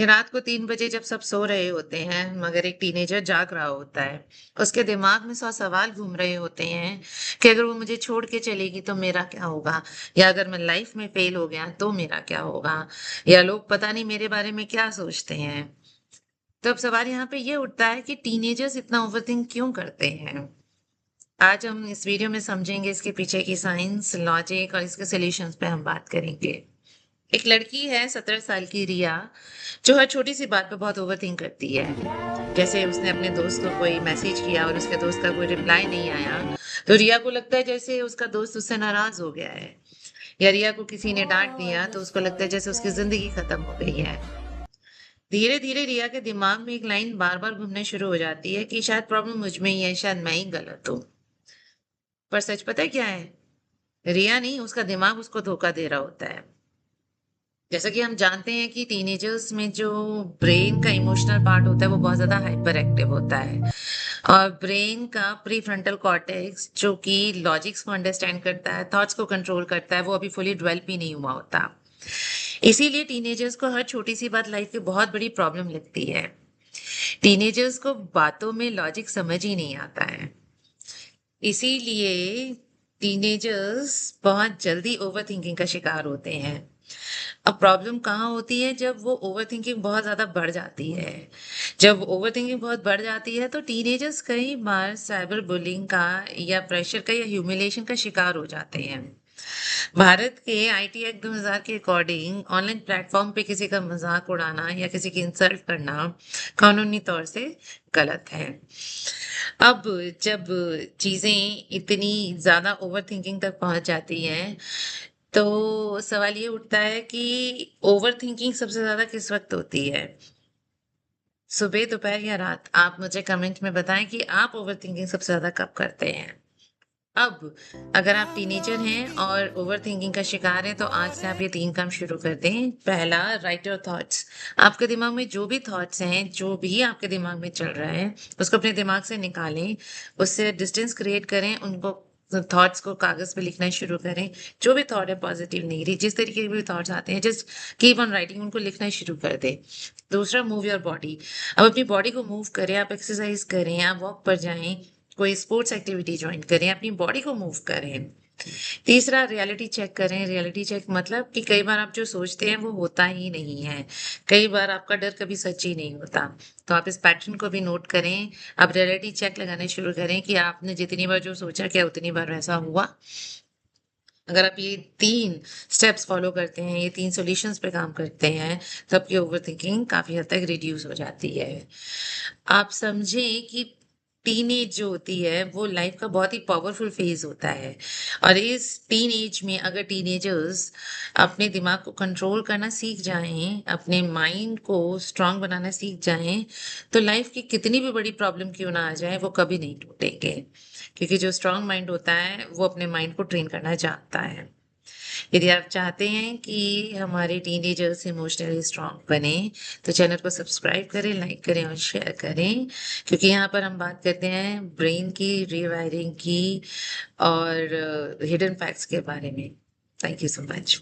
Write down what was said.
कि रात को 3 बजे जब सब सो रहे होते हैं मगर एक टीनेजर जाग रहा होता है। उसके दिमाग में 100 सवाल घूम रहे होते हैं कि अगर वो मुझे छोड़ के चलेगी तो मेरा क्या होगा? या अगर मैं लाइफ में फेल हो गया तो मेरा क्या होगा? या लोग पता नहीं मेरे बारे में क्या सोचते हैं? तो अब सवाल यहाँ पे ये उठता है कि टीनेजर्स इतना ओवरथिंक क्यों करते हैं? आज हम इस वीडियो में समझेंगे इसके पीछे की साइंस, लॉजिक और इसके सॉल्यूशंस पे हम बात करेंगे। एक लड़की है 17 साल की रिया, जो हर छोटी सी बात पे बहुत ओवरथिंक करती है। जैसे उसने अपने दोस्त को कोई मैसेज किया और उसके दोस्त का कोई रिप्लाई नहीं आया, तो रिया को लगता है जैसे उसका दोस्त उससे नाराज हो गया है। या रिया को किसी ने डांट दिया तो उसको लगता है जैसे उसकी जिंदगी खत्म हो गई है। धीरे धीरे रिया के दिमाग में एक लाइन बार बार घूमने शुरू हो जाती है कि शायद प्रॉब्लम मुझ में ही है, शायद मैं ही गलत हूँ। पर सच पता है क्या है? रिया नहीं, उसका दिमाग उसको धोखा दे रहा होता है। जैसा कि हम जानते हैं कि टीनेजर्स में जो ब्रेन का इमोशनल पार्ट होता है वो बहुत ज्यादा हाइपर एक्टिव होता है। और ब्रेन का प्री फ्रंटल कॉर्टेक्स जो कि लॉजिक्स को अंडरस्टैंड करता है, थॉट्स को कंट्रोल करता है, वो अभी फुली डेवलप ही नहीं हुआ होता। इसीलिए टीनेजर्स को हर छोटी सी बात लाइफ की बहुत बड़ी प्रॉब्लम लगती है। टीनेजर्स को बातों में लॉजिक समझ ही नहीं आता है। इसीलिए टीनेजर्स बहुत जल्दी ओवर थिंकिंग का शिकार होते हैं। अब प्रॉब्लम कहाँ होती है? जब वो ओवरथिंकिंग बहुत ज़्यादा बढ़ जाती है। जब ओवरथिंकिंग बहुत बढ़ जाती है तो टीनेजर्स कई बार साइबर बुलिंग का या प्रेशर का या ह्यूमिलेशन का शिकार हो जाते हैं। भारत के आईटी एक्ट 2000 के अकॉर्डिंग ऑनलाइन प्लेटफॉर्म पे किसी का मजाक उड़ाना या किसी की इंसल्ट करना कानूनी तौर से गलत है। अब जब चीजें इतनी ज्यादा ओवरथिंकिंग तक पहुंच जाती हैं तो सवाल ये उठता है कि ओवरथिंकिंग सबसे ज्यादा किस वक्त होती है? सुबह, दोपहर या रात? आप मुझे कमेंट में बताएं कि आप ओवरथिंकिंग सबसे ज्यादा कब करते हैं। अब अगर आप टीनेजर हैं और ओवरथिंकिंग का शिकार हैं तो आज से आप ये 3 काम शुरू कर दें। पहला, राइट योर थॉट्स। आपके दिमाग में जो भी थॉट्स हैं, जो भी आपके दिमाग में चल रहा है, उसको अपने दिमाग से निकालें, उससे डिस्टेंस क्रिएट करें, उनको थॉट्स को कागज पे लिखना शुरू करें। जो भी थॉट है, पॉजिटिव नेगेटिव, जिस तरीके के भी थॉट्स आते हैं, जस्ट कीप ऑन राइटिंग, उनको लिखना शुरू कर दें। दूसरा, मूव योर बॉडी। अब अपनी बॉडी को मूव करें, आप एक्सरसाइज करें, आप वॉक पर जाएं, कोई स्पोर्ट्स एक्टिविटी ज्वाइन करें, अपनी बॉडी को मूव करें। तीसरा, रियलिटी चेक करें। रियलिटी चेक मतलब कि कई बार आप जो सोचते हैं वो होता ही नहीं है। कई बार आपका डर कभी सच ही नहीं होता। तो आप इस पैटर्न को भी नोट करें। आप रियलिटी चेक लगाने शुरू करें कि आपने जितनी बार जो सोचा क्या उतनी बार वैसा हुआ। अगर आप ये 3 स्टेप्स फॉलो करते हैं, ये 3 सॉल्यूशंस पे काम करते हैं, तो आपकी ओवरथिंकिंग काफ़ी हद तक रिड्यूस हो जाती है। आप समझें कि टीनेज जो होती है वो लाइफ का बहुत ही पावरफुल फेज होता है। और इस टीनेज में अगर टीनेजर्स अपने दिमाग को कंट्रोल करना सीख जाएं, अपने माइंड को स्ट्रांग बनाना सीख जाएं, तो लाइफ की कितनी भी बड़ी प्रॉब्लम क्यों ना आ जाए वो कभी नहीं टूटेंगे। क्योंकि जो स्ट्रांग माइंड होता है वो अपने माइंड को ट्रेन करना जानता है। यदि आप चाहते हैं कि हमारे टीनेजर्स इमोशनली स्ट्रांग बने तो चैनल को सब्सक्राइब करें, लाइक करें और शेयर करें। क्योंकि यहाँ पर हम बात करते हैं ब्रेन की रीवायरिंग की और हिडन फैक्ट्स के बारे में। Thank you so much.